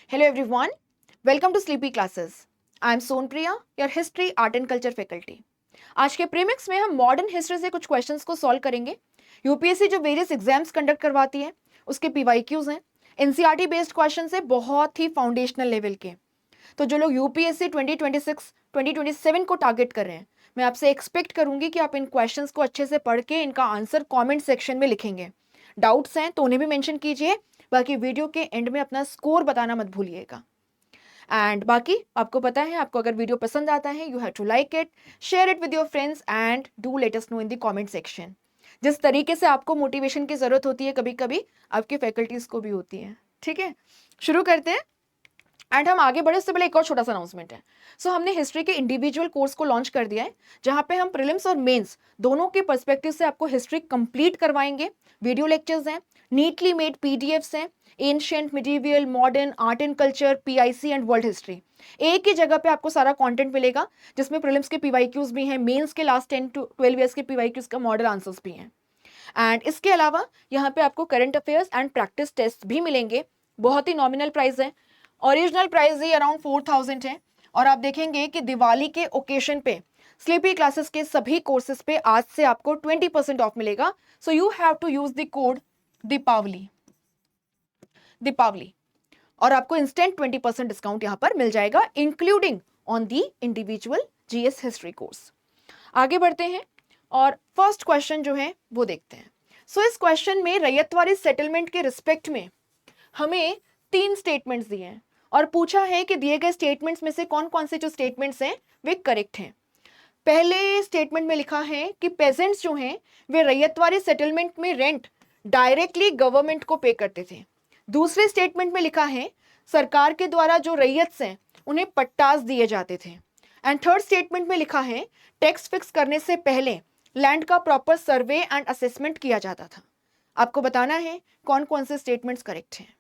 Hello everyone, welcome to Sleepy Classes. I am Sonpriya, your History, Art and Culture faculty. आज के premix में हम modern history से कुछ क्वेश्चंस को सॉल्व करेंगे। यूपीएससी जो वेरियस एग्जाम्स कंडक्ट करवाती है उसके पीवाईक्यूज हैं, एनसीईआरटी बेस्ड क्वेश्चंस है, बहुत ही फाउंडेशनल लेवल के। तो जो लोग यूपीएससी 2026 2027 को टारगेट कर रहे हैं, मैं आपसे एक्सपेक्ट करूंगी कि आप इन क्वेश्चंस को अच्छे से पढ़ के इनका आंसर कॉमेंट सेक्शन में लिखेंगे। डाउट्स हैं तो उन्हें भी मेंशन कीजिए, बाकी वीडियो के एंड में अपना स्कोर बताना मत भूलिएगा। एंड बाकी आपको पता है, आपको अगर वीडियो पसंद आता है you have to like it, share it with your friends and do let us know in the comment section. जिस तरीके से आपको मोटिवेशन की जरूरत होती है कभी कभी आपकी फैकल्टीज को भी होती है। ठीक है, शुरू करते हैं। एंड हम आगे बढ़े उससे पहले एक और छोटा सा अनाउंसमेंट है। हमने हिस्ट्री के इंडिविजुअल कोर्स को लॉन्च कर दिया है, जहां पे हम प्रीलिम्स और मेंस दोनों के पर्सपेक्टिव से आपको हिस्ट्री कंप्लीट करवाएंगे। वीडियो लेक्चर्स हैं, नीटली मेड पीडीएफ्स हैं, ancient, medieval, modern, art and culture, PIC and world history. एक ही जगह पे आपको सारा कंटेंट मिलेगा, जिसमें प्रीलिम्स के पीवाईक्यूज भी हैं, मेंस के लास्ट 10 to 12 ईयर्स के पीवाईक्यूज का मॉडल आंसर्स भी हैं। एंड इसके अलावा यहाँ पे आपको current affairs and practice test भी मिलेंगे। बहुत ही नॉमिनल प्राइस है, ओरिजिनल प्राइस ही अराउंड 4000 है। और आप देखेंगे कि दिवाली के ओकेशन पे स्लीपी क्लासेस के सभी कोर्सेज पे आज से आपको 20% ऑफ मिलेगा। So you have to use the code Deepavali और आपको इंस्टेंट 20% डिस्काउंट यहां पर मिल जाएगा, including on the individual GS history course. आगे बढ़ते हैं और फर्स्ट क्वेश्चन जो है वो देखते हैं। इस क्वेश्चन में रैयतवाड़ी सेटलमेंट के रिस्पेक्ट में हमें 3 स्टेटमेंट्स दिए हैं और पूछा है कि दिए गए स्टेटमेंट्स में से कौन कौन से जो स्टेटमेंट्स हैं वे करेक्ट हैं। पहले स्टेटमेंट में लिखा है कि पेजेंट्स जो हैं वे रैयतवाड़ी सेटलमेंट में रेंट डायरेक्टली गवर्नमेंट को पे करते थे। दूसरे स्टेटमेंट में लिखा है सरकार के द्वारा जो रैयत हैं उन्हें पट्टास दिए जाते थे। एंड थर्ड स्टेटमेंट में लिखा है टैक्स फिक्स करने से पहले लैंड का प्रॉपर सर्वे एंड असेसमेंट किया जाता था। आपको बताना है कौन कौन से स्टेटमेंट्स करेक्ट हैं।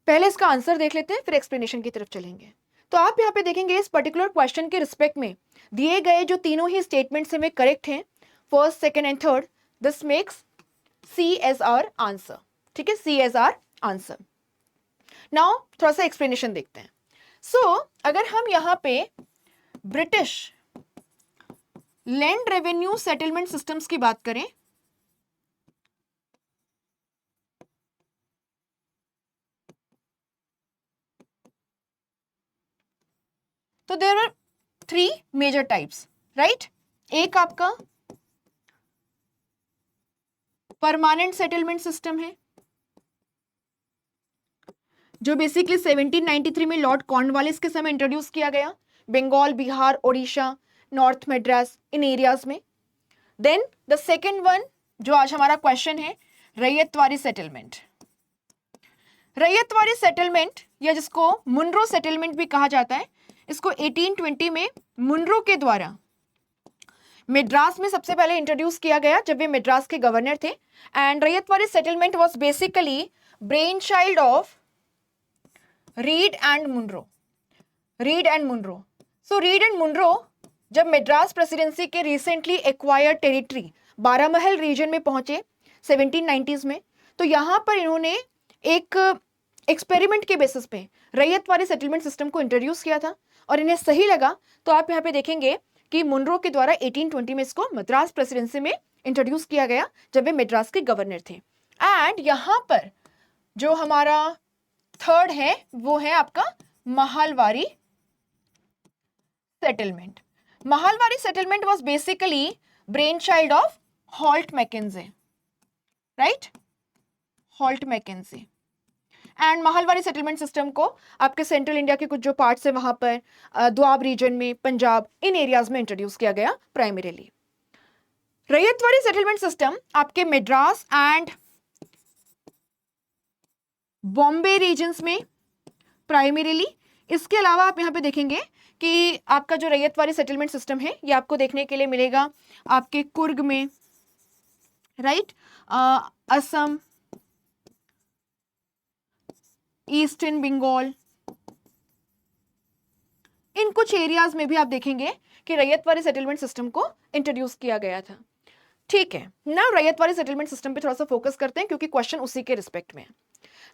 पहले इसका आंसर देख लेते हैं, फिर एक्सप्लेनेशन की तरफ चलेंगे। तो आप यहाँ पे देखेंगे इस पर्टिकुलर क्वेश्चन के रिस्पेक्ट में दिए गए जो तीनों ही स्टेटमेंट्स हैं वे करेक्ट हैं, first, second and third. This makes C as our answer. ठीक है, C as our answer. Now थोड़ा सा एक्सप्लेनेशन देखते हैं। अगर हम यहाँ पे British land revenue settlement systems की बात करें तो there are 3 major types, right. एक आपका परमानेंट सेटलमेंट सिस्टम है, जो बेसिकली 1793 में लॉर्ड कॉर्नवालिस के समय इंट्रोड्यूस किया गया, बंगाल, बिहार, ओडिशा, नॉर्थ मद्रास, इन एरियाज में। देन द सेकेंड वन जो आज हमारा क्वेश्चन है, रैयतवाड़ी सेटलमेंट। रैयतवाड़ी सेटलमेंट या जिसको मुनरो सेटलमेंट भी कहा जाता है, इसको 1820 में मुनरो के द्वारा मद्रास में सबसे पहले इंट्रोड्यूस किया गया जब वे मद्रास के गवर्नर थे। And ryotwari settlement was basically brainchild of Read and Munro. Read and Munro जब मद्रास प्रेसिडेंसी के recently acquired territory Baramahal region में पहुंचे 1790s में, तो यहां पर इन्होंने एक एक्सपेरिमेंट के बेसिस पे रैयतवाड़ी सेटलमेंट सिस्टम को इंट्रोड्यूस किया था और इन्हें सही लगा। तो आप यहाँ पे देखेंगे कि मुनरो के द्वारा 1820 में इसको मद्रास प्रेसिडेंसी में इंट्रोड्यूस किया गया जब वे मद्रास के गवर्नर थे। एंड यहां पर जो हमारा थर्ड है वो है आपका Mahalwari settlement. Mahalwari settlement was basically brainchild of Holt Mackenzie, right, Holt Mackenzie. And Mahalwari settlement system को आपके सेंट्रल इंडिया के कुछ जो पार्ट्स है वहां पर द्वाब रीजन में, पंजाब, इन एरियाज में इंट्रोड्यूस किया गया प्राइमरीली। रैयतवाड़ी सेटलमेंट सिस्टम आपके मद्रास एंड बॉम्बे रीजन्स में प्राइमरीली। इसके अलावा आप यहाँ पे देखेंगे कि आपका जो रैयतवाड़ी सेटलमेंट सिस्टम है ये आपको देखने के लिए मिलेगा आपके कुर्ग में, राइट, असम, ईस्टर्न बंगाल, इन कुछ एरियाज में भी आप देखेंगे कि रैयतवाड़ी सेटलमेंट सिस्टम को इंट्रोड्यूस किया गया था। ठीक है, नाउ रैयतवाड़ी सेटलमेंट सिस्टम पे थोड़ा सा फोकस करते हैं क्योंकि क्वेश्चन उसी के रिस्पेक्ट में है।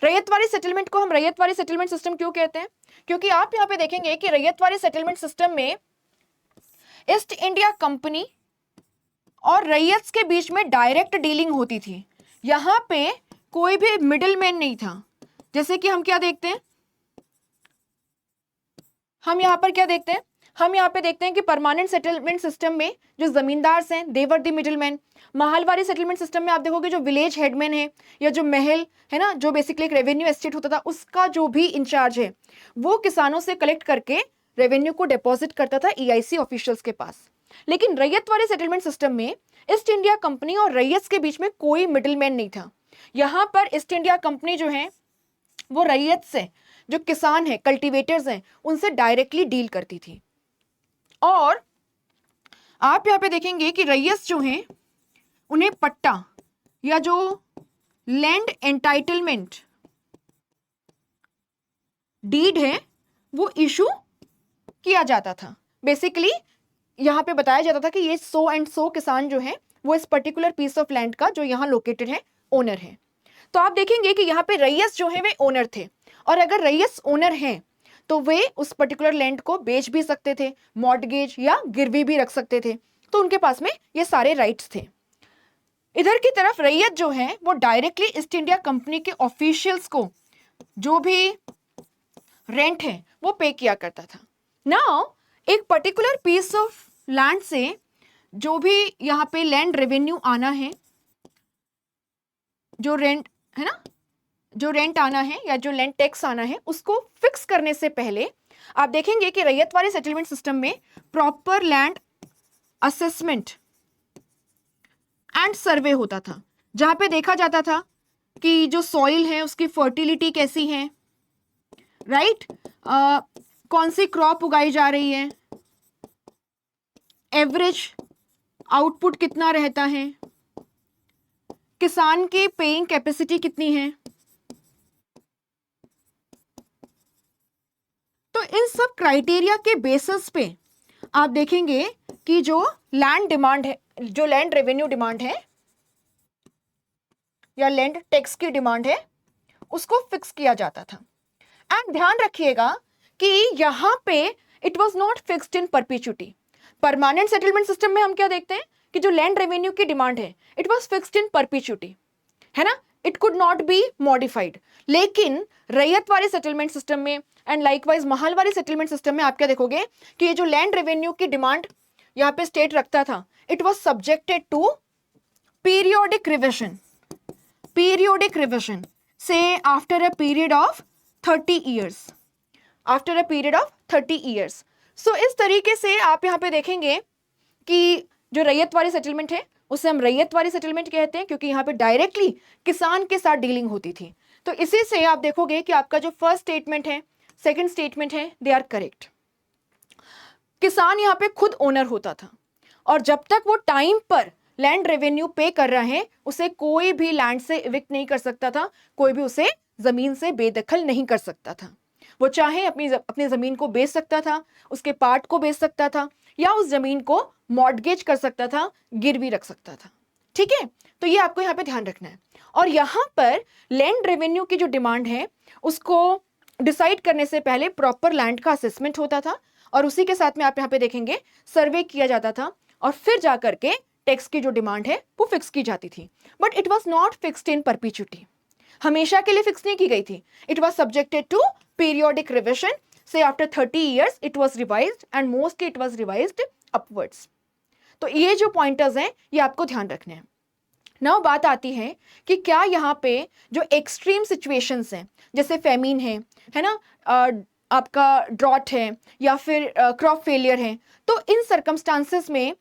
रैयतवाड़ी सेटलमेंट को हम रैयतवाड़ी सेटलमेंट सिस्टम क्यों कहते हैं? क्योंकि आप यहाँ पे देखेंगे कि रैयतवाड़ी सेटलमेंट सिस्टम में ईस्ट इंडिया कंपनी और रैयत के बीच में डायरेक्ट डीलिंग होती थी। यहां पे कोई भी मिडिल मैन नहीं था। जैसे कि हम क्या देखते हैं, हम यहाँ पर क्या देखते हैं, हम यहाँ पे देखते हैं कि परमानेंट सेटलमेंट सिस्टम में जो जमींदार हैं they were the middle man. Mahalwari settlement system में आप देखोगे जो विलेज हेडमैन है या जो महल है ना, जो बेसिकली एक रेवेन्यू एस्टेट होता था, उसका जो भी इंचार्ज है वो किसानों से कलेक्ट करके रेवेन्यू को डिपॉजिट करता था EIC ऑफिशियल्स के पास। लेकिन रैयतवाड़ी सेटलमेंट सिस्टम में ईस्ट इंडिया कंपनी और रैयत के बीच में कोई मिडिल मैन नहीं था। यहाँ पर ईस्ट इंडिया कंपनी जो है वो रैयत से, जो किसान है, कल्टीवेटर्स हैं, उनसे डायरेक्टली डील करती थी। और आप यहाँ पे देखेंगे कि रैयत जो हैं उन्हें पट्टा या जो लैंड एंटाइटलमेंट डीड है वो इशू किया जाता था। बेसिकली यहाँ पे बताया जाता था कि ये 100 एंड 100 किसान जो है वो इस पर्टिकुलर पीस ऑफ लैंड का जो यहाँ लोकेटेड है ओनर है। तो आप देखेंगे कि यहाँ पे रैयत जो है वे ओनर थे, और अगर रैयत ओनर हैं तो वे उस पर्टिकुलर लैंड को बेच भी सकते थे, मॉर्टगेज या गिरवी भी रख सकते थे। तो उनके पास में ये सारे राइट्स थे। इधर की तरफ रैयत जो है वो डायरेक्टली ईस्ट इंडिया कंपनी के ऑफिशियल्स को जो भी रेंट है वो पे किया करता था। नाउ एक पर्टिकुलर पीस ऑफ लैंड से जो भी यहाँ पे लैंड रेवेन्यू आना है, जो रेंट है ना, जो रेंट आना है या जो लैंड टैक्स आना है, उसको फिक्स करने से पहले आप देखेंगे कि रैयतवाड़ी सेटलमेंट सिस्टम में प्रॉपर लैंड असेसमेंट एंड सर्वे होता था, जहां पे देखा जाता था कि जो सॉइल है उसकी फर्टिलिटी कैसी है, राइट, कौन सी क्रॉप उगाई जा रही है, एवरेज आउटपुट कितना रहता है, किसान की पेइंग कैपेसिटी कितनी है। तो इन सब क्राइटेरिया के बेसिस पे आप देखेंगे कि जो लैंड डिमांड है, जो लैंड रेवेन्यू डिमांड है या लैंड टैक्स की डिमांड है, उसको फिक्स किया जाता था। एंड ध्यान रखिएगा कि यहां पे it was not fixed in perpetuity. Permanent settlement system में हम क्या देखते हैं कि जो लैंड रेवेन्यू की डिमांड है it was fixed in perpetuity, है ना, it could not be modified. लेकिन रैयतवाड़ी सेटलमेंट सिस्टम में and likewise Mahalwari settlement system में आप क्या देखोगे कि ये जो लैंड रेवेन्यू की डिमांड यहाँ पे स्टेट रखता था, it was subjected to periodic revision. Periodic revision say after a period of 30 years, after a period of 30 years। So इस तरीके से आप यहाँ पे देखेंगे कि जो रैयतवाड़ी सेटलमेंट है उसे हम रैयतवाड़ी सेटलमेंट कहते हैं, क्योंकि यहाँ पे डायरेक्टली किसान के साथ डीलिंग होती थी। तो इसी से आप देखोगे कि आपका जो फर्स्ट स्टेटमेंट है, सेकंड स्टेटमेंट है, दे आर करेक्ट। किसान यहाँ पे खुद ओनर होता था, और जब तक वो टाइम पर लैंड रेवेन्यू पे कर रहा है उसे कोई भी लैंड से इविक्ट नहीं कर सकता था, कोई भी उसे जमीन से बेदखल नहीं कर सकता था। वो चाहे अपनी जमीन को बेच सकता था, उसके पार्ट को बेच सकता था, या उस जमीन को मॉर्टगेज कर सकता था, गिरवी रख सकता था। ठीक है, तो ये आपको यहाँ पे ध्यान रखना है। और यहाँ पर लैंड रेवेन्यू की जो डिमांड है उसको डिसाइड करने से पहले प्रॉपर लैंड का असेसमेंट होता था, और उसी के साथ में आप यहाँ पे देखेंगे सर्वे किया जाता था, और फिर जाकर के टैक्स की जो डिमांड है वो फिक्स की जाती थी। But it was not fixed in perpetuity, हमेशा के लिए फिक्स नहीं की गई थी। It was subjected to periodic revision, say after 30 years it was revised, and mostly it was revised upwards. तो ये जो पॉइंटर्स हैं ये आपको ध्यान रखने हैं। नाउ बात आती है कि क्या यहाँ पे जो एक्सट्रीम सिचुएशंस हैं, जैसे फेमिन है ना, आपका ड्रॉट है, या फिर क्रॉप फेलियर है, तो इन सर्कमस्टांसेस में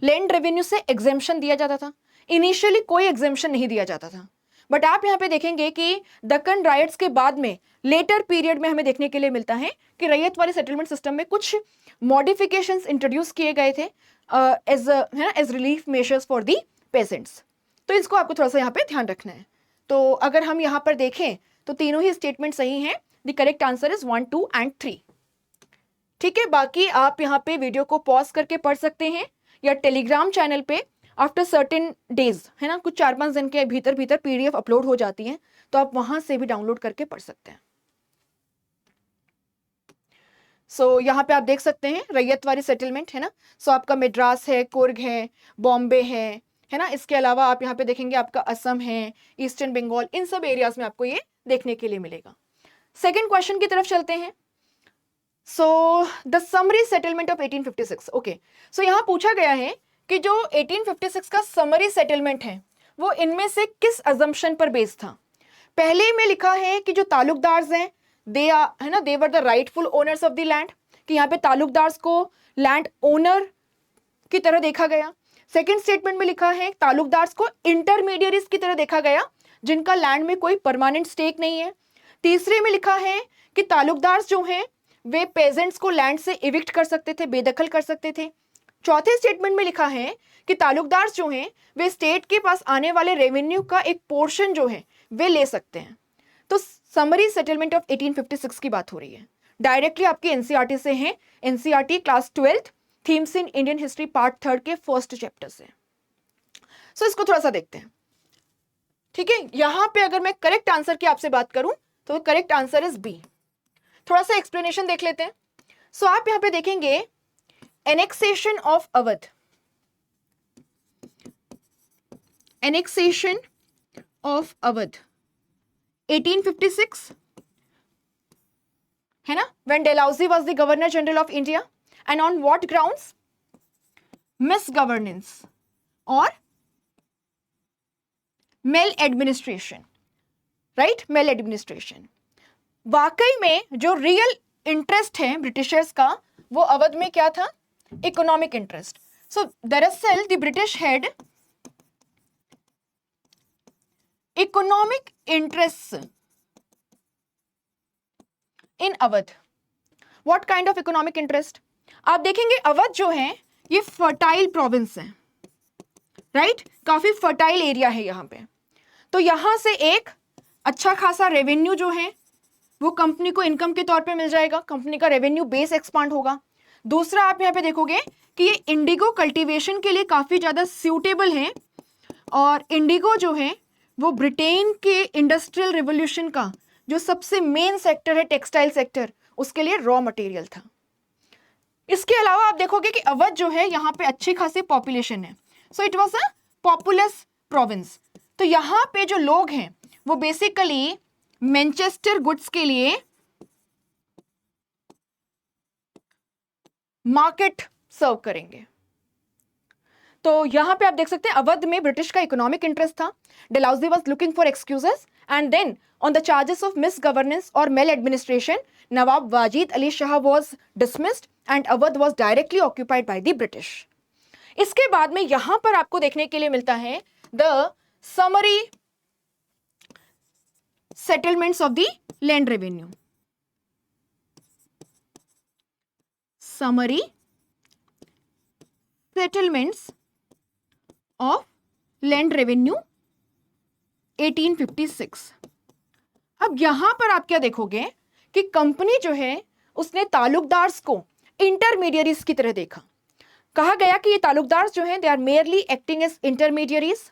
लैंड रेवेन्यू से एग्जेम्पशन दिया जाता था। इनिशियली कोई एग्जेम्पशन नहीं दिया जाता था, बट आप यहाँ पे देखेंगे कि दक्कन राइट्स के बाद में लेटर पीरियड में हमें देखने के लिए मिलता है कि रैयतवाड़ी सेटलमेंट सिस्टम में कुछ मॉडिफिकेशंस इंट्रोड्यूस किए गए थे as relief measures for the peasants. तो इसको आपको थोड़ा सा यहाँ पे ध्यान रखना है। तो अगर हम यहाँ पर देखें तो तीनों ही स्टेटमेंट सही हैं। The correct answer is 1, 2 and 3। ठीक है, बाकी आप यहाँ पे वीडियो को पॉज करके पढ़ सकते हैं, या टेलीग्राम चैनल पे आफ्टर सर्टेन डेज, है ना, कुछ 4-5 दिन के भीतर PDF अपलोड हो जाती है, तो आप वहां से भी डाउनलोड करके पढ़ सकते हैं। सो यहाँ पे आप देख सकते हैं रैयतवाड़ी सेटलमेंट है ना। सो आपका मद्रास है, कुर्ग है, बॉम्बे है ना। इसके अलावा आप यहाँ पे देखेंगे आपका असम है, ईस्टर्न बंगाल, इन सब एरियाज में आपको ये देखने के लिए मिलेगा। सेकेंड क्वेश्चन की तरफ चलते हैं। So the summary settlement of 1856। Okay, so यहाँ पूछा गया है कि जो 1856 का समरी सेटलमेंट है वो इनमें से किस अजम्पशन पर बेस्ड था। पहले में लिखा है कि जो तालुकदार्स हैं दे आर, है ना, they were the rightful owners of the land, कि यहाँ पे तालुकदार्स को लैंड ओनर की तरह देखा गया। सेकंड स्टेटमेंट में लिखा है तालुकदार्स को इंटरमीडियरीज की तरह देखा गया जिनका लैंड में कोई परमानेंट स्टेक नहीं है। तीसरे में लिखा है कि तालुकदार्स जो हैं वे पेजेंट्स को लैंड से इविक्ट कर सकते थे, बेदखल कर सकते थे। चौथे स्टेटमेंट में लिखा है कि तालुकदार्स जो हैं वे स्टेट के पास आने वाले रेवेन्यू का एक पोर्शन जो है वे ले सकते हैं। तो समरी सेटलमेंट ऑफ 1856 की बात हो रही है, डायरेक्टली आपकी एनसीईआरटी से है, NCERT class 12 themes in Indian history part 3 के फर्स्ट चैप्टर से। सो इसको थोड़ा सा देखते हैं, ठीक है। यहां पे अगर मैं करेक्ट आंसर की आपसे बात करूं तो करेक्ट आंसर इज बी। थोड़ा सा एक्सप्लेनेशन देख लेते हैं। सो आप यहां पे देखेंगे annexation of Awadh, annexation of Awadh 1856 है ना, when Dalhousie was the Governor General of India, and on what grounds? Misgovernance or maladministration, right? Maladministration। वाकई में जो रियल इंटरेस्ट है ब्रिटिशर्स का वो अवध में क्या था? Economic interest. सो दरअसल the British had economic interest in Awadh. What kind of economic interest? आप देखेंगे अवध जो है ये फर्टाइल प्रोविंस है, राइट? काफी फर्टाइल एरिया है यहाँ पे। तो यहां से एक अच्छा खासा रेवेन्यू जो है वो कंपनी को इनकम के तौर पे मिल जाएगा, कंपनी का रेवेन्यू बेस एक्सपांड होगा। दूसरा आप यहाँ पे देखोगे कि ये इंडिगो कल्टीवेशन के लिए काफी ज्यादा सूटेबल है, और इंडिगो जो है वो ब्रिटेन के इंडस्ट्रियल रिवोल्यूशन का जो सबसे मेन सेक्टर है टेक्सटाइल सेक्टर, उसके लिए रॉ मटेरियल था। इसके अलावा आप देखोगे कि अवध जो है यहाँ पे अच्छी खासी पॉपुलेशन है। So it was a populace province. तो यहाँ पे जो लोग हैं वो बेसिकली मैनचेस्टर गुड्स के लिए मार्केट सर्व करेंगे। तो यहां पे आप देख सकते हैं अवध में ब्रिटिश का इकोनॉमिक इंटरेस्ट था। Dalhousie was looking for excuses and then on the charges of misgovernance और maladministration Nawab Wajid Ali Shah was dismissed and Awadh was directly occupied by the British. इसके बाद में यहां पर आपको देखने के लिए मिलता है the summary settlements of the land revenue. Summary settlements of land revenue 1856। अब यहां पर आप क्या देखोगे कि कंपनी जो है उसने तालुकदार्स को इंटरमीडियरीज की तरह देखा। कहा गया कि ये तालुकदार्स जो हैं they are merely acting as intermediaries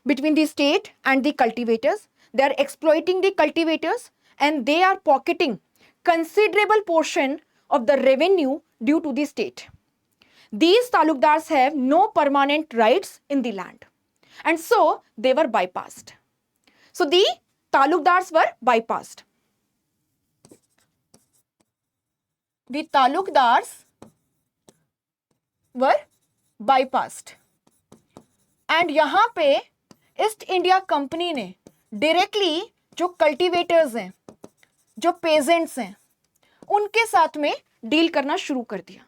between the state and the cultivators. They are exploiting the cultivators and they are pocketing considerable portion of the revenue due to the state. These talukdars have no permanent rights in the land and so they were bypassed. So the talukdars were bypassed. The talukdars were bypassed and यहाँ पे east India company ने directly जो cultivators हैं, जो pageants हैं, उनके साथ में डील करना शुरू कर दिया।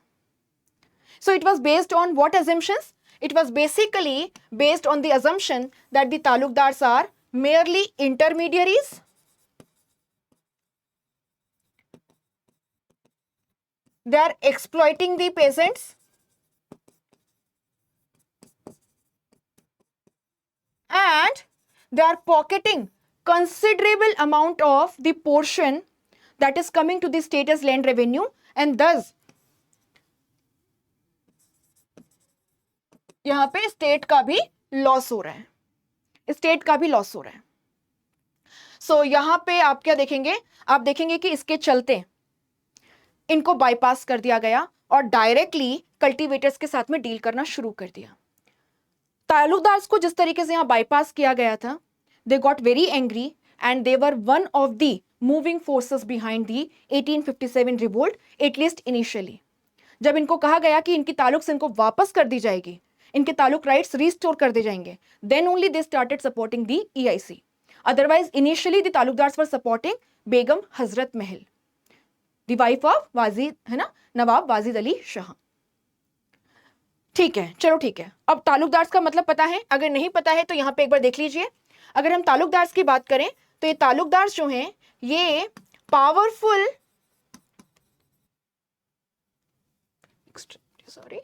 So it was based on what assumptions? It was basically based on the assumption that the talukdars are merely intermediaries they are exploiting the peasants and they are pocketing considerable amount of the portion that is coming to the state as land revenue and thus यहां पे state का भी loss हो रहा है, state का भी loss हो रहा है। सो यहाँ पे आप क्या देखेंगे, आप देखेंगे कि इसके चलते इनको बाईपास कर दिया गया और डायरेक्टली कल्टीवेटर्स के साथ में डील करना शुरू कर दिया। तालुकदार्स को जिस तरीके से यहाँ बाईपास किया गया था, they got very angry and they were one of the moving forces behind the 1857 revolt, at least initially. जब इनको कहा गया कि इनकी तालुक से इनको वापस कर दी जाएगी, इनके तालुक राइट्स रिस्टोर कर दिए जाएंगे, then only they started supporting the EIC। Otherwise initially the taluqdars were supporting Begum Hazrat Mahal, the wife of Wajid, है ना, नवाब वाजिद अली शाह। ठीक है, चलो ठीक है। अब तालुकदार्स का मतलब पता है, अगर नहीं पता है तो यहाँ पे एक बार देख लीजिए। अगर हम तालुकदार्स की बात करें तो ये तालुकदार्स जो हैं ये पावरफुल, सॉरी,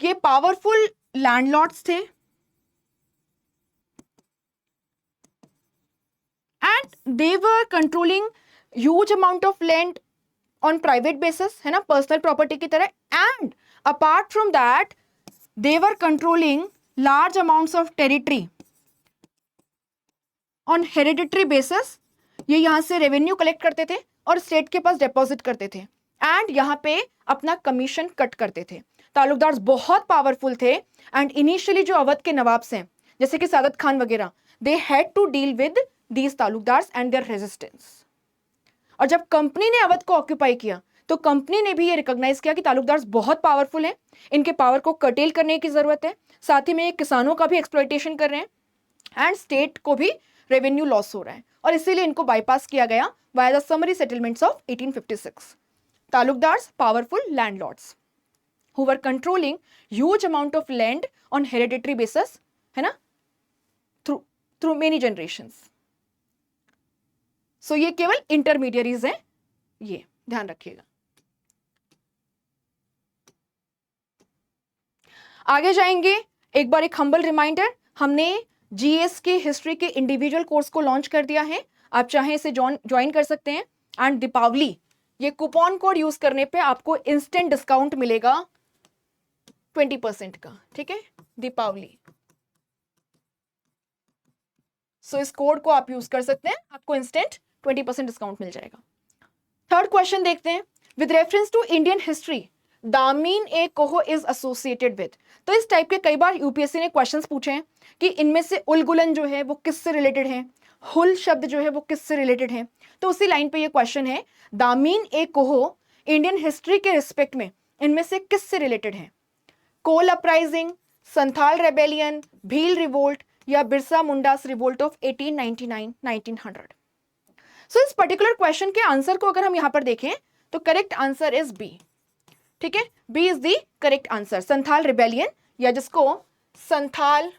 ये पावरफुल लैंडलॉर्ड्स थे and they were controlling huge amount of land on private basis, है ना, पर्सनल प्रॉपर्टी की तरह। And apart from that they were controlling large amounts of territory on hereditary basis. ये यहां से revenue collect करते थे और स्टेट के पास डिपॉजिट करते थे एंड यहाँ पे अपना कमीशन कट करते थे। तालुकदार बहुत पावरफुल थे एंड इनिशियली जो अवध के नवाब्स हैं जैसे कि सादत खान वगैरह, they had to deal with these taluqdars and their resistance. और जब कंपनी ने अवध को ऑक्यूपाई किया तो कंपनी ने भी ये रिकॉग्नाइज किया कि तालुकदार्स बहुत पावरफुल हैं, इनके पावर को कर्टेल करने की जरूरत है, साथ ही में ये किसानों का भी एक्सप्लॉयटेशन कर रहे हैं एंड स्टेट को भी रेवेन्यू लॉस हो रहा है, और इसीलिए इनको बाईपास किया गया via the summary settlements of 1856। Taluqdars powerful landlords who were controlling huge amount of land on hereditary basis, है ना, through many generations। so ये केवल इंटरमीडियरीज हैं, ये ध्यान रखिएगा। आगे जाएंगे, एक बार एक हम्बल रिमाइंडर, हमने GS के हिस्ट्री के इंडिविजुअल कोर्स को लॉन्च कर दिया है, आप चाहें इसे ज्वाइन कर सकते हैं। एंड दीपावली, ये कूपन कोड यूज करने पे आपको इंस्टेंट डिस्काउंट मिलेगा 20% का, ठीक है, दीपावली। सो इस कोड को आप यूज कर सकते हैं, आपको इंस्टेंट 20% डिस्काउंट मिल जाएगा। थर्ड क्वेश्चन देखते हैं, with reference to Indian history Damin i Koh is associated with. तो इस टाइप के कई बार यूपीएससी ने क्वेश्चंस पूछे हैं कि इनमें से उलगुलन जो है वो किससे रिलेटेड है, हुल शब्द जो है वो किससे रिलेटेड है। तो उसी लाइन पे ये क्वेश्चन है, दामीन ए कोहो इंडियन हिस्ट्री के रिस्पेक्ट में इनमें से किससे रिलेटेड है, Kol uprising, Santhal rebellion, Bhil revolt या Birsa Mundas revolt of 1899-1900। So इस पर्टिकुलर क्वेश्चन के आंसर को अगर हम यहां पर देखें तो करेक्ट आंसर इज बी, ठीक है, B is the correct answer, Santhal rebellion या जिसको संथाल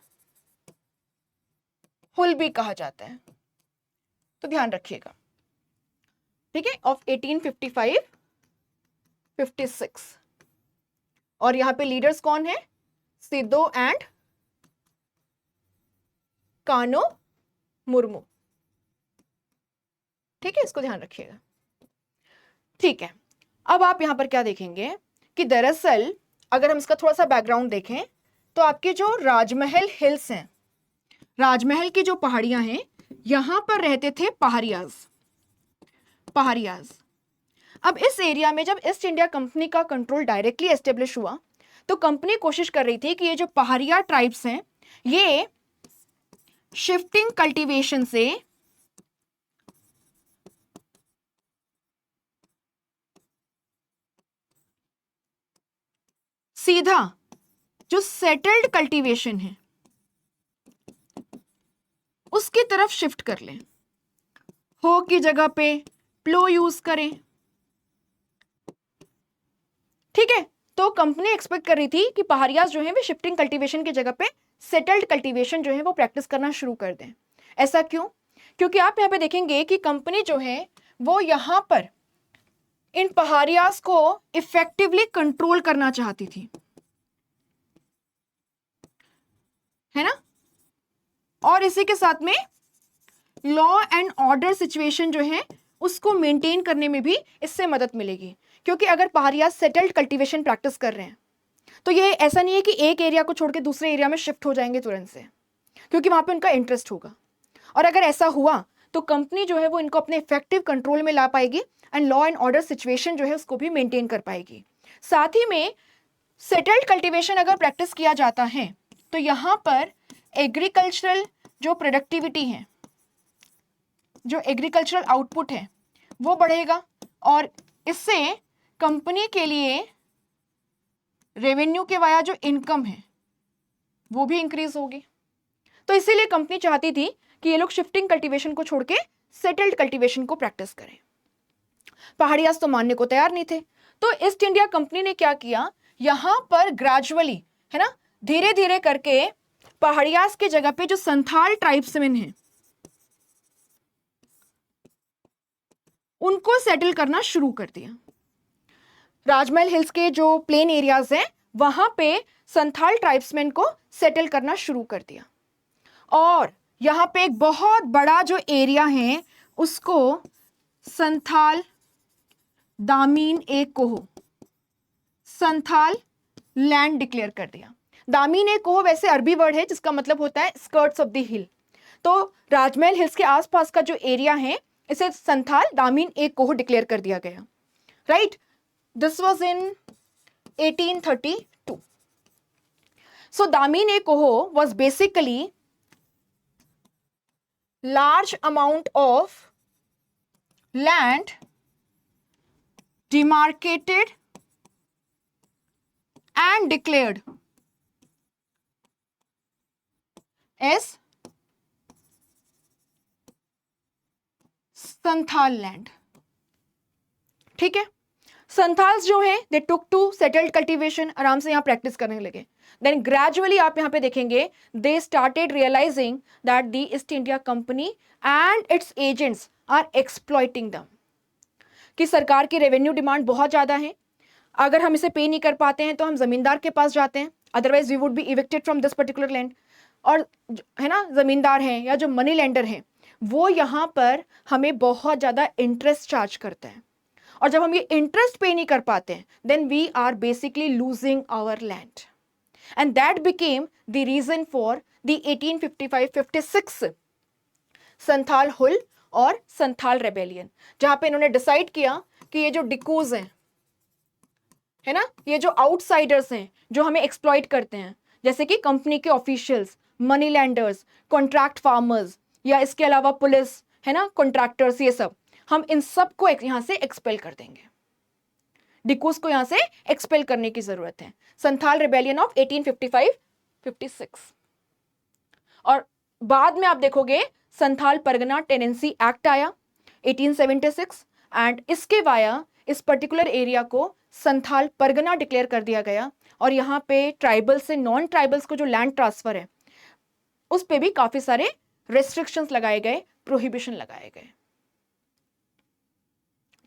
हुल भी कहा जाता है, तो ध्यान रखिएगा, ठीक है, ऑफ 1855-56। और यहां पे लीडर्स कौन है, सिद्धो एंड कानो मुर्मू, ठीक है, इसको ध्यान रखिएगा। ठीक है, अब आप यहां पर क्या देखेंगे कि दरअसल अगर हम इसका थोड़ा सा बैकग्राउंड देखें तो आपके जो राजमहल हिल्स हैं, राजमहल की जो पहाड़ियां हैं, यहां पर रहते थे पहाड़ियाज। अब इस एरिया में जब ईस्ट इंडिया कंपनी का कंट्रोल डायरेक्टली एस्टेब्लिश हुआ तो कंपनी कोशिश कर रही थी कि ये जो पहाड़िया ट्राइब्स हैं ये शिफ्टिंग कल्टीवेशन से सीधा जो सेटल्ड कल्टीवेशन है उसकी तरफ शिफ्ट कर लें, हो की जगह पे प्लो यूज करें, ठीक है। तो कंपनी एक्सपेक्ट कर रही थी कि पहाड़ियाज जो है वे शिफ्टिंग कल्टीवेशन की जगह पे सेटल्ड कल्टीवेशन जो है वो प्रैक्टिस करना शुरू कर दें। ऐसा क्यों? क्योंकि आप यहाँ पे देखेंगे कि कंपनी जो है वो यहाँ पर इन पहाड़ियाज को इफेक्टिवली कंट्रोल करना चाहती थी, है ना, और इसी के साथ में लॉ एंड ऑर्डर सिचुएशन जो है उसको मेंटेन करने में भी इससे मदद मिलेगी। क्योंकि अगर पहाड़िया सेटल्ड कल्टीवेशन प्रैक्टिस कर रहे हैं तो ये ऐसा नहीं है कि एक एरिया को छोड़ के दूसरे एरिया में शिफ्ट हो जाएंगे तुरंत से, क्योंकि वहां पे उनका इंटरेस्ट होगा। और अगर ऐसा हुआ तो कंपनी जो है वो इनको अपने इफेक्टिव कंट्रोल में ला पाएगी and law and order situation जो है उसको भी मेंटेन कर पाएगी। साथ ही में सेटल्ड कल्टीवेशन अगर प्रैक्टिस किया जाता है तो यहां पर एग्रीकल्चरल जो प्रोडक्टिविटी है, जो एग्रीकल्चरल आउटपुट है वो बढ़ेगा और इससे कंपनी के लिए रेवेन्यू के वाया जो इनकम है वो भी इंक्रीज होगी। तो इसीलिए कंपनी चाहती थी कि ये लोग शिफ्टिंग कल्टीवेशन को छोड़ के सेटल्ड कल्टीवेशन को प्रैक्टिस करें। पहाड़ियास तो मानने को तैयार नहीं थे, तो ईस्ट इंडिया कंपनी ने क्या किया, यहां पर ग्रेजुअली, है ना, धीरे धीरे करके पहाड़ियास की जगह पे जो संथाल ट्राइब्समैन हैं उनको सेटल करना शुरू कर दिया। राजमहल हिल्स के जो प्लेन एरियाज हैं वहां पे संथाल ट्राइब्समैन को सेटल करना शुरू कर दिया और यहां पे एक बहुत बड़ा जो एरिया है उसको Santhal Damin i coho, Santhal land declare कर दिया। दामीन ए कोहो वैसे अरबी वर्ड है जिसका मतलब होता है स्कर्ट्स ऑफ द हिल। तो राजमहल हिल्स के आसपास का जो एरिया है इसे संथाल दामीन ए कोहो डिक्लेयर कर दिया गया, right. This was in 1832. So Damin i Koh was basically large amount of land demarcated and declared as Santhal land. ठीक है, संथाल्स जो है दे टुक टू सेटल्ड कल्टीवेशन, आराम से यहां प्रैक्टिस करने लगे। देन ग्रेजुअली आप यहां पे देखेंगे they started realising that the East India Company and its agents are exploiting them, कि सरकार की रेवेन्यू डिमांड बहुत ज्यादा है, अगर हम इसे पे नहीं कर पाते हैं तो हम जमींदार के पास जाते हैं, otherwise we would be evicted from this particular land. और है ना, जमींदार हैं या जो मनी लेंडर हैं वो यहाँ पर हमें बहुत ज़्यादा इंटरेस्ट चार्ज करते हैं, और जब हम ये इंटरेस्ट पे नहीं कर पाते हैं then we are basically losing our land, and that became the reason for the 1855-56 Santhal Hul और संथाल रेबेलियन, जहां पे इन्होंने डिसाइड किया कि ये जो डिकोज हैं, है ना, ये जो आउटसाइडर्स हैं जो हमें एक्सप्लॉइट करते हैं, जैसे कि कंपनी के officials, money landers, contract farmers या इसके अलावा पुलिस, है ना, कॉन्ट्रैक्टर्स, ये सब, हम इन सब को यहां से एक्सपेल कर देंगे। डिकोज को यहां से एक्सपेल करने की जरूरत है। Santhal rebellion of 1855-56। और बाद में आप देखोगे संथाल परगना टेनेंसी एक्ट आया 1876, एंड इसके वाया इस पर्टिकुलर एरिया को संथाल परगना डिक्लेयर कर दिया गया, और यहां पे ट्राइबल से नॉन ट्राइबल्स को जो लैंड ट्रांसफर है उस पे भी काफी सारे रेस्ट्रिक्शंस लगाए गए, प्रोहिबिशन लगाए गए,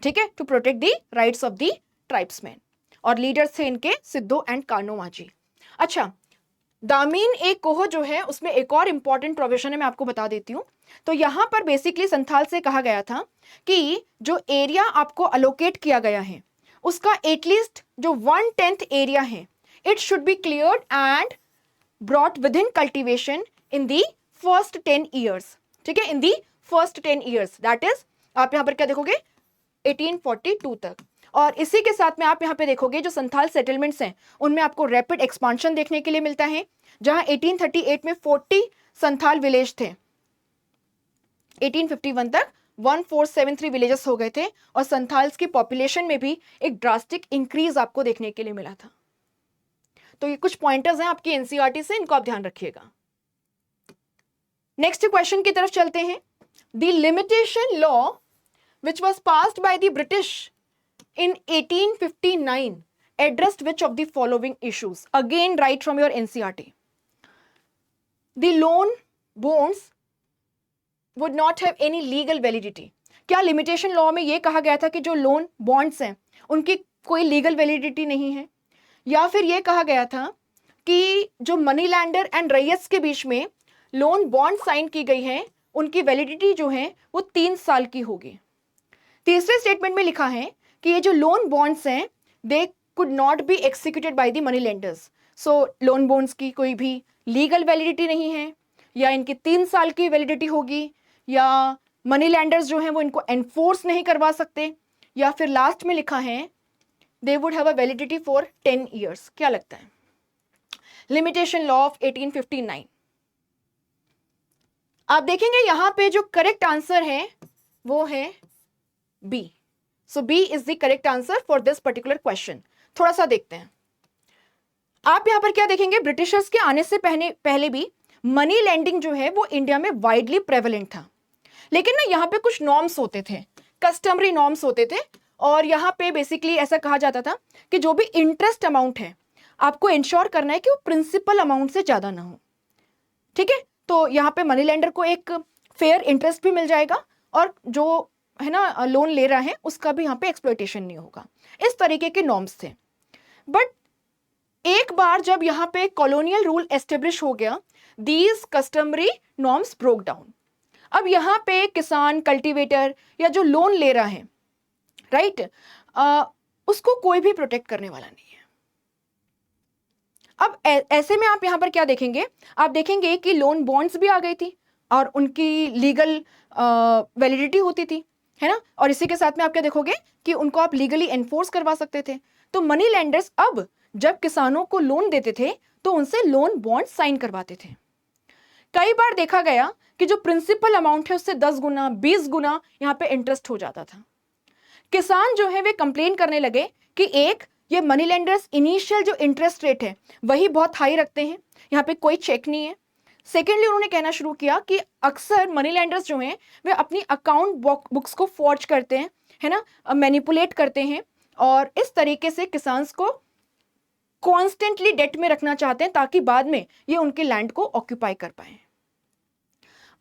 ठीक है, to protect the rights of the tribesman. और लीडर्स थे इनके सिद्धो एंड कानो मांझी। अच्छा, दामीन ए कोहो जो है उसमें एक और इंपॉर्टेंट प्रोविजन है, मैं आपको बता देती हूं। तो यहां पर बेसिकली संथाल से कहा गया था कि जो एरिया आपको अलोकेट किया गया है उसका एटलीस्ट जो 1/10 एरिया है it should be cleared and brought within cultivation in the first 10 years, ठीक है, in the first 10 years, that is आप यहां पर क्या देखोगे 1842 तक। और इसी के साथ में आप यहां पे देखोगे जो संथाल सेटलमेंट्स हैं उनमें आपको रैपिड एक्सपांशन देखने के लिए मिलता है, जहां 1838 में 40 संथाल विलेज थे, 1851 तक 1473 विलेजेस हो गए थे, और संथाल्स की पॉपुलेशन में भी एक ड्रास्टिक इंक्रीज आपको देखने के लिए मिला था। तो ये कुछ पॉइंटर्स हैं आपकी एनसीईआरटी से, इनको आप ध्यान रखिएगा। नेक्स्ट क्वेश्चन की तरफ चलते हैं। The limitation law which was passed by the British in 1859 addressed which of the following issues? Again, right from your NCERT. The loan bonds would not have any legal validity. क्या limitation law में यह कहा गया था कि जो loan bonds हैं उनकी कोई लीगल वैलिडिटी नहीं है, या फिर यह कहा गया था कि जो मनी लैंडर एंड रईयत्स के बीच में लोन बॉन्ड साइन की गई है उनकी वैलिडिटी जो है वो 3 साल की होगी। तीसरे स्टेटमेंट में लिखा है कि ये जो लोन बॉन्ड्स हैं they could not be executed by the money lenders. So loan bonds की कोई भी लीगल वैलिडिटी नहीं है, या इनकी 3 साल की वैलिडिटी होगी, या मनी लेंडर्स जो हैं वो इनको एनफोर्स नहीं करवा सकते, या फिर लास्ट में लिखा है they would have a validity for 10 years. क्या लगता है? Limitation law of 1859। आप देखेंगे यहां पे जो करेक्ट आंसर है वो है B. So B is the correct answer for this particular question. थोड़ा सा देखते हैं। आप यहां पर क्या देखेंगे, ब्रिटिशर्स के आने से पहले भी मनी लेंडिंग जो है वो इंडिया में वाइडली प्रेवलेंट था, लेकिन ना यहाँ पे कुछ नॉर्म्स होते थे, कस्टमरी नॉर्म्स होते थे, और यहाँ पे बेसिकली ऐसा कहा जाता था कि जो भी इंटरेस्ट अमाउंट है आपको इंश्योर करना है कि वो प्रिंसिपल अमाउंट से ज्यादा ना हो। ठीक है, तो यहाँ पे मनी लेंडर को एक फेयर इंटरेस्ट भी मिल जाएगा, और जो है ना लोन ले रहा है उसका भी यहाँ पे एक्सप्लॉयटेशन नहीं होगा। इस तरीके के नॉर्म्स थे। बट एक बार जब यहाँ पे कॉलोनियल रूल एस्टेब्लिश हो गया, these customary norms broke down. अब यहाँ पे किसान, कल्टीवेटर या जो लोन ले रहा है, राइट, उसको कोई भी प्रोटेक्ट करने वाला नहीं है। अब ऐसे में आप यहाँ पर क्या देखेंगे, आप देखेंगे कि लोन बॉन्ड्स भी आ गई थी और उनकी लीगल वैलिडिटी होती थी, है ना, और इसी के साथ में आप क्या देखोगे कि उनको आप लीगली एनफोर्स करवा सकते थे। तो मनी लेंडर्स अब जब किसानों को लोन देते थे तो उनसे लोन बॉन्ड साइन करवाते थे। कई बार देखा गया कि जो प्रिंसिपल अमाउंट है उससे 10 गुना 20 गुना यहाँ पे इंटरेस्ट हो जाता था। किसान जो है वे कंप्लेन करने लगे कि एक, ये मनी लेंडर्स इनिशियल जो इंटरेस्ट रेट है वही बहुत हाई रखते हैं, यहाँ पे कोई चेक नहीं है। सेकेंडली उन्होंने कहना शुरू किया कि अक्सर मनी लेंडर्स जो हैं वे अपनी अकाउंट बुक्स को फॉर्ज करते हैं, है ना, मैनिपुलेट करते हैं, और इस तरीके से किसान को कॉन्स्टेंटली डेट में रखना चाहते हैं ताकि बाद में ये उनके लैंड को ऑक्यूपाई कर पाए।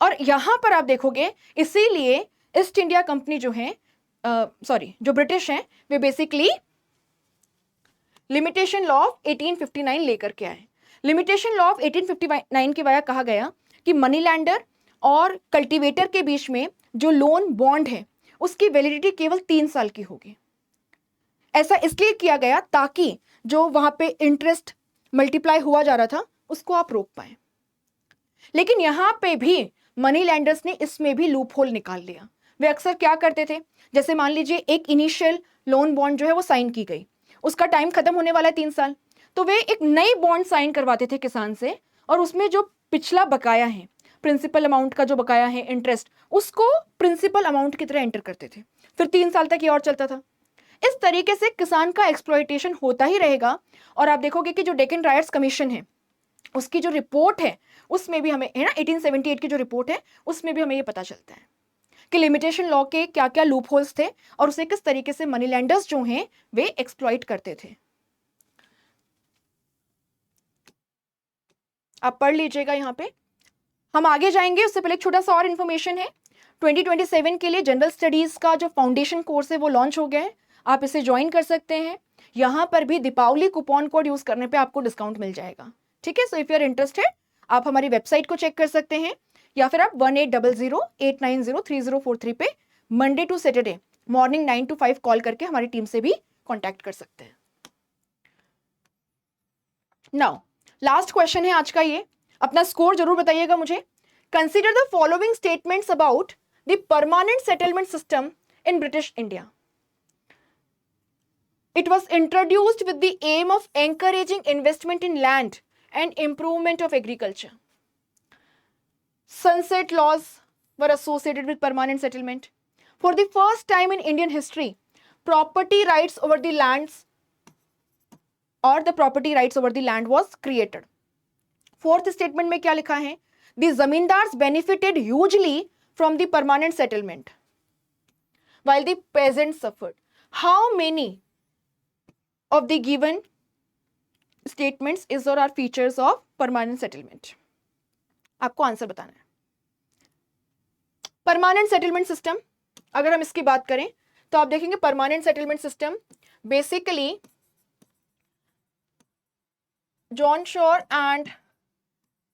और यहां पर आप देखोगे इसीलिए ईस्ट इंडिया कंपनी जो है, जो ब्रिटिश हैं, way basically limitation law of 1859 लेकर के आए। लिमिटेशन लॉ ऑफ 1859 के वजह कहा गया कि मनी लैंडर और कल्टीवेटर के बीच में जो लोन बॉन्ड है उसकी वैलिडिटी केवल 3 साल की होगी। ऐसा इसलिए किया गया ताकि जो वहां पे इंटरेस्ट मल्टीप्लाई हुआ जा रहा था उसको आप रोक पाए। लेकिन यहां पे भी मनी लैंडर्स ने इसमें भी लूप होल निकाल लिया। वे अक्सर क्या करते थे, जैसे मान लीजिए एक इनिशियल लोन बॉन्ड जो है वो साइन की गई, उसका टाइम खत्म होने वाला है 3 साल, तो वे एक नई बॉन्ड साइन करवाते थे किसान से, और उसमें जो पिछला बकाया है, प्रिंसिपल अमाउंट का जो बकाया है इंटरेस्ट, उसको प्रिंसिपल अमाउंट की तरह एंटर करते थे। फिर 3 साल तक ये और चलता था। इस तरीके से किसान का एक्सप्लॉयटेशन होता ही रहेगा। और आप देखोगे कि जो डेक्कन राइट्स कमीशन है उसकी जो रिपोर्ट है उसमें भी हमें, है ना, 1878 की जो रिपोर्ट है उसमें भी हमें ये पता चलता है कि लिमिटेशन लॉ के क्या क्या लूप होल्स थे और उसे किस तरीके से मनी लैंडर्स जो हैं वे एक्सप्लॉइट करते थे। आप पढ़ लीजिएगा। यहां पे हम आगे जाएंगे उससे पहले छोटा सा और इन्फॉर्मेशन है। 2027 के लिए जनरल स्टडीज का जो फाउंडेशन कोर्स है वो लॉन्च हो गया है, आप इसे ज्वाइन कर सकते हैं। यहां पर भी दीपावली कूपन कोड यूज करने पे आपको डिस्काउंट मिल जाएगा। ठीक है, so if you are interested आप हमारी वेबसाइट को चेक कर सकते हैं, या फिर आप 1800-890-3043 पे Monday to Saturday morning 9 to 5 call करके हमारी टीम से भी कॉन्टैक्ट कर सकते हैं। नाउ लास्ट क्वेश्चन है आज का, ये अपना स्कोर जरूर बताइएगा मुझे। Consider the following statements about the permanent settlement system in British India. It was introduced with the aim of encouraging investment in land and improvement of agriculture. Sunset laws were associated with permanent settlement. For the first time in Indian history, property rights over the lands was created. Fourth statement में क्या लिखा है? The zamindars benefited hugely from the permanent settlement, while the peasants suffered. How many of the given statements is or are features of permanent settlement? आपको answer बताना है। Permanent settlement system, अगर हम इसकी बात करें तो आप देखेंगे permanent settlement system basically John Shore and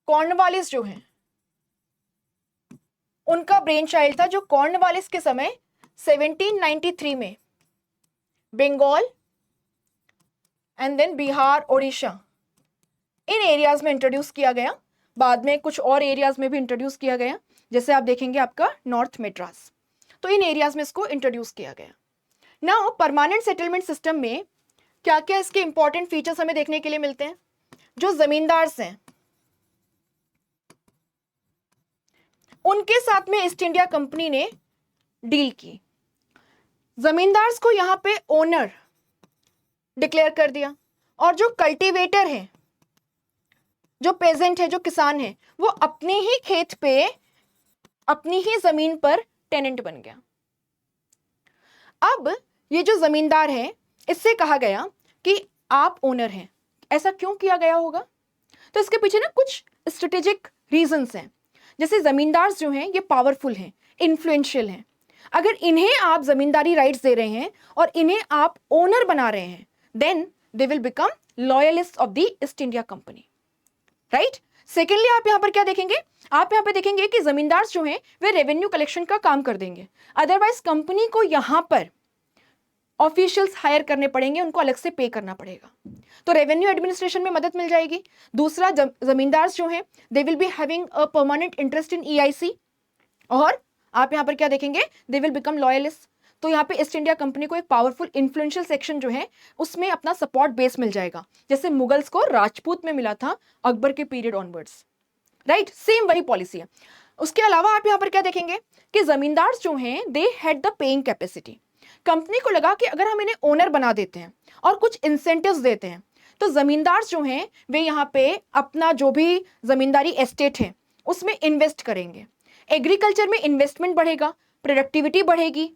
Cornwallis जो हैं उनका ब्रेन चाइल्ड था, जो कॉर्नवालिस के समय 1793 में बंगाल, एंड देन बिहार, ओडिशा, इन एरियाज में इंट्रोड्यूस किया गया। बाद में कुछ और एरियाज में भी इंट्रोड्यूस किया गया, जैसे आप देखेंगे आपका नॉर्थ मेड्रास, तो इन एरियाज में इसको इंट्रोड्यूस किया गया। नाउ परमानेंट सेटलमेंट सिस्टम में क्या क्या इसके इंपॉर्टेंट फीचर्स हमें देखने के लिए मिलते हैं। जो जमींदार्स हैं उनके साथ में ईस्ट इंडिया कंपनी ने डील की। जमींदार्स को यहां पे ओनर डिक्लेयर कर दिया, और जो कल्टीवेटर है, जो पेजेंट है, जो किसान है, वो अपने ही खेत पे, अपनी ही जमीन पर टेनेंट बन गया। अब ये जो जमींदार है, इससे कहा गया कि आप ओनर हैं। ऐसा क्यों किया गया होगा? तो इसके पीछे ना कुछ स्ट्रेटेजिक रीजंस हैं। जैसे जमींदार जो हैं ये पावरफुल हैं, इन्फ्लुएंशियल हैं। अगर इन्हें आप जमींदारी राइट्स दे रहे हैं और इन्हें आप ओनर बना रहे हैं, then they will become loyalist of the East India Company, right. Secondly आप यहां पर क्या देखेंगे? आप यहां पर देखेंगे कि जमींदार जो हैं वे रेवेन्यू कलेक्शन का काम कर देंगे। अदरवाइज कंपनी को यहां पर ऑफिशियल्स हायर करने पड़ेंगे, उनको अलग से पे करना पड़ेगा, तो रेवेन्यू एडमिनिस्ट्रेशन में मदद मिल जाएगी। दूसरा, जमींदार जो हैं they will be having a permanent interest in EIC, और आप यहां पर क्या देखेंगे? दे विल बिकम लॉयलिस्ट। तो यहाँ पे ईस्ट इंडिया कंपनी को एक पावरफुल इन्फ्लुएंशियल सेक्शन जो है उसमें अपना सपोर्ट बेस मिल जाएगा, जैसे मुगल्स को राजपूत में मिला था अकबर के पीरियड ऑनवर्ड्स, राइट। सेम वही पॉलिसी है। उसके अलावा आप यहाँ पर क्या देखेंगे कि जमींदार जो हैं they had the paying capacity. Company को लगा कि अगर हम इन्हें ओनर बना देते हैं और कुछ इंसेंटिव्स देते हैं, तो जमींदार जो हैं वे यहाँ पे अपना जो भी जमींदारी एस्टेट है उसमें इन्वेस्ट करेंगे। एग्रीकल्चर में इन्वेस्टमेंट बढ़ेगा, प्रोडक्टिविटी बढ़ेगी,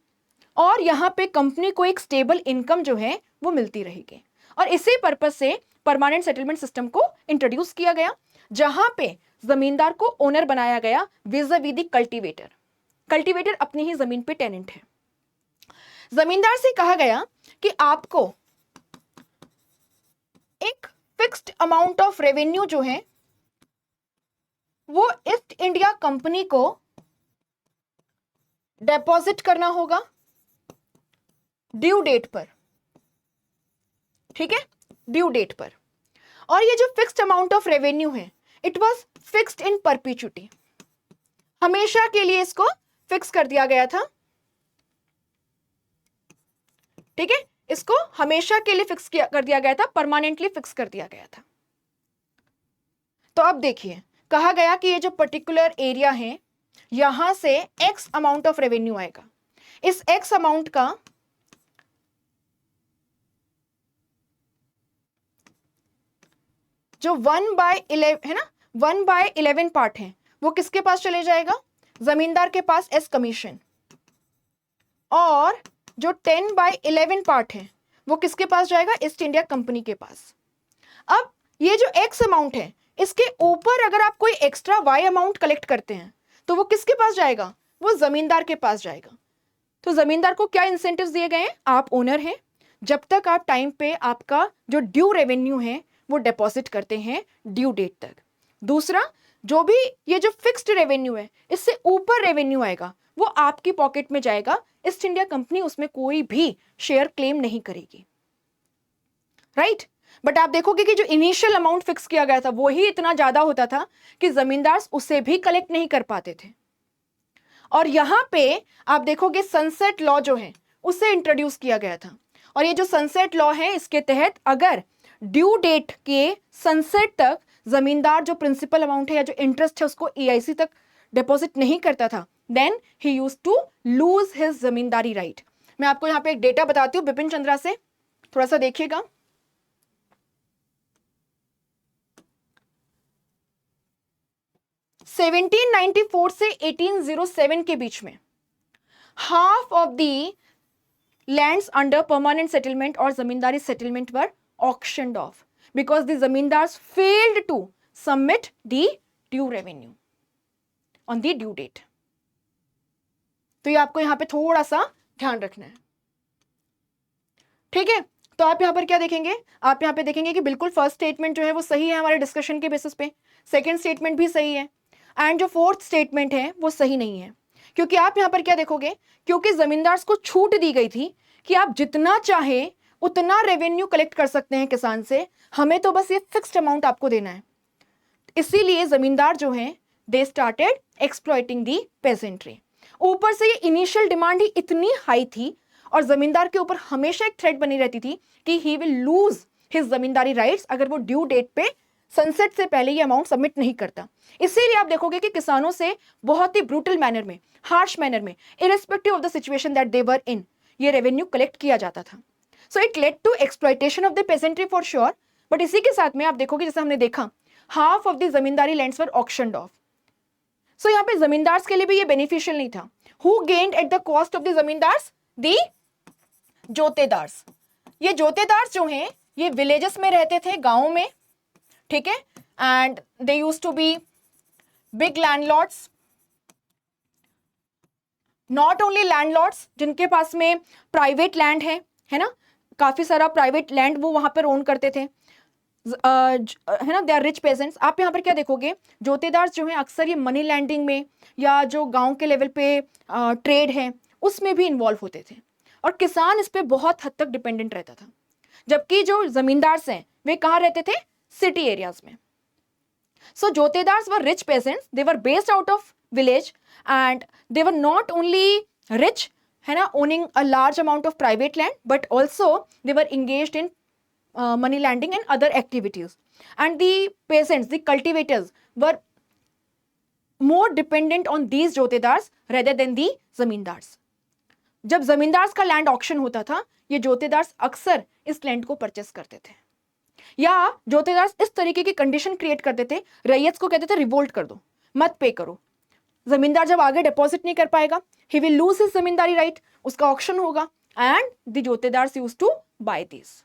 और यहाँ पे कंपनी को एक स्टेबल इनकम जो है वो मिलती रहेगी। और इसी पर्पज से परमानेंट सेटलमेंट सिस्टम को इंट्रोड्यूस किया गया, जहां पे जमींदार को ओनर बनाया गया विज़-विज़ द कल्टीवेटर। कल्टीवेटर अपनी ही जमीन पे टेनेंट है। जमींदार से कहा गया कि आपको एक फिक्स्ड अमाउंट ऑफ रेवेन्यू जो है वो ईस्ट इंडिया कंपनी को डिपॉजिट करना होगा ड्यू डेट पर, ठीक है, ड्यू डेट पर। और ये जो फिक्स्ड अमाउंट ऑफ रेवेन्यू है it was fixed in perpetuity, हमेशा के लिए इसको फिक्स कर दिया गया था, ठीक है, इसको हमेशा के लिए फिक्स कर दिया गया था, परमानेंटली फिक्स कर दिया गया था। तो अब देखिए, कहा गया कि ये जो पर्टिकुलर एरिया है यहां से एक्स अमाउंट ऑफ रेवेन्यू आएगा। इस एक्स अमाउंट का जो 1/11 है ना, 1/11 पार्ट है वो किसके पास चले जाएगा? जमींदार के पास एस कमीशन। और जो 10/11 पार्ट है वो किसके पास जाएगा? ईस्ट इंडिया कंपनी के पास। अब ये जो एक्स अमाउंट है इसके ऊपर अगर आप कोई एक्स्ट्रा वाई अमाउंट कलेक्ट करते हैं तो वो किसके पास जाएगा? वो जमींदार के पास जाएगा। तो जमींदार को क्या इंसेंटिव्स दिए गए हैं? आप ओनर हैं, जब तक आप टाइम पे आपका जो ड्यू रेवेन्यू है वो डिपॉजिट करते हैं ड्यू डेट तक। दूसरा, जो भी ये जो फिक्स्ड रेवेन्यू है इससे ऊपर रेवेन्यू आएगा वो आपकी पॉकेट में जाएगा, ईस्ट इंडिया कंपनी उसमें कोई भी शेयर क्लेम नहीं करेगी, राइट। बट आप देखोगे कि जो इनिशियल अमाउंट फिक्स किया गया था वो ही इतना ज्यादा होता था कि जमींदार उसे भी कलेक्ट नहीं कर पाते थे। और यहां पे आप देखोगे सनसेट लॉ जो है उसे इंट्रोड्यूस किया गया था, और ये जो सनसेट लॉ है इसके तहत अगर ड्यू डेट के सनसेट तक जमींदार जो प्रिंसिपल अमाउंट है या जो इंटरेस्ट है उसको ईआईसी तक डिपॉजिट नहीं करता था, then he used to lose his zamindari right. मैं आपको यहां पे एक डेटा बताती हूं बिपिन चंद्रा से, थोड़ा सा देखिएगा। (1794 से 1807 के बीच में half of the lands under permanent settlement और zamindari settlement were auctioned off because the zamindars failed to submit the due revenue on the due date. तो ये आपको यहां पे थोड़ा सा ध्यान रखना है, ठीक है। तो आप यहां पर क्या देखेंगे? आप यहां पे देखेंगे कि बिल्कुल फर्स्ट स्टेटमेंट जो है वो सही है हमारे डिस्कशन के बेसिस पे, सेकंड स्टेटमेंट भी सही है, एंड जो फोर्थ स्टेटमेंट है वो सही नहीं है। क्योंकि आप यहां पर क्या देखोगे, क्योंकि जमींदार को छूट दी गई थी कि आप जितना चाहे उतना रेवेन्यू कलेक्ट कर सकते हैं किसान से, हमें तो बस ये फिक्स्ड अमाउंट आपको देना है। इसीलिए जमींदार जो हैं they started exploiting the pageantry. ऊपर से ये इनिशियल डिमांड ही इतनी हाई थी और जमींदार के ऊपर हमेशा एक थ्रेट बनी रहती थी कि he will lose his zamindari rights अगर वो ड्यू डेट पे सनसेट से पहले ये अमाउंट सबमिट नहीं करता। इसीलिए आप देखोगे कि किसानों से बहुत ही ब्रूटल मैनर में, हार्श मैनर में, irrespective of the situation that they were in, ये रेवेन्यू कलेक्ट किया जाता था। So it led to exploitation of the peasantry for sure. But इसी के साथ में आप देखोगे, जैसे हमने देखा, half of the zamindari lands were auctioned off. So यहाँ पे जमींदार्स के लिए भी ये बेनिफिशियल नहीं था। Who gained at the cost of the zamindars? The jotedars. ये जोतेदार्स जो हैं ये विलेजेस में रहते थे, गांवों में, ठीक है, and they used to be big landlords. Not only landlords जिनके पास में प्राइवेट लैंड है ना, काफी सारा प्राइवेट लैंड वो वहां पर ओन करते थे, है ना, दे आर रिच पेजेंट्स। आप यहाँ पर क्या देखोगे, जोतेदार जो है अक्सर ये मनी लैंडिंग में या जो गांव के लेवल पे ट्रेड है उसमें भी इन्वॉल्व होते थे और किसान इस पे बहुत हद तक डिपेंडेंट रहता था। जबकि जो जमींदार हैं वे कहाँ रहते थे? सिटी एरियाज में। So jotedars were rich peasants, they were based out of village and they were not only rich, है ना, owning a large amount of private land, but also they were engaged in money lending and other activities. And the peasants, the cultivators, were more dependent on these jotedars rather than the zamindars. जब जमींदार्स का land auction होता था, ये जोतेदार्स अक्सर इस land को purchase करते थे, या जोतेदार्स इस तरीके की कंडीशन क्रिएट करते थे, रैयत को कहते थे रिवोल्ट कर दो, मत पे करो। जमींदार जब आगे डिपॉजिट नहीं कर पाएगा, he will lose his zamindari right, उसका ऑक्शन होगा and the jotedars used to buy this.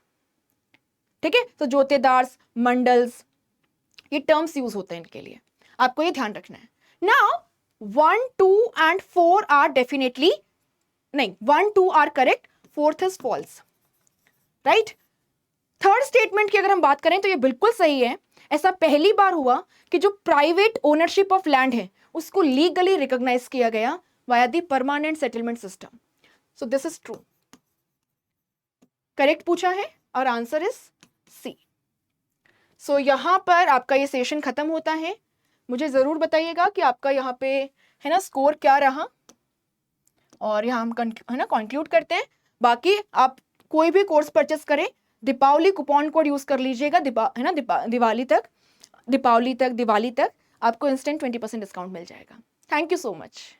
ठीक है, तो जोतेदार्स, मंडल्स, ये टर्म्स यूज होते हैं इनके लिए, आपको ये ध्यान रखना है। नाउ 1, 2 एंड 4 आर डेफिनेटली नहीं, 1, 2 are correct, 4th is false, right. Third statement की अगर हम बात करें तो ये बिल्कुल सही है। ऐसा पहली बार हुआ कि जो प्राइवेट ओनरशिप ऑफ लैंड है उसको लीगली रिकॉग्नाइज किया गया via the permanent settlement system. So this is true, correct पूछा है और आंसर इज सी। सो यहां पर आपका ये सेशन खत्म होता है। मुझे जरूर बताइएगा कि आपका यहाँ पे, है ना, स्कोर क्या रहा, और यहाँ हम है ना कंक्लूड करते हैं। बाकी आप कोई भी कोर्स परचेस करें, दीपावली कूपन कोड यूज कर लीजिएगा, है ना, दिवाली तक आपको इंस्टेंट 20% डिस्काउंट मिल जाएगा। Thank you so much.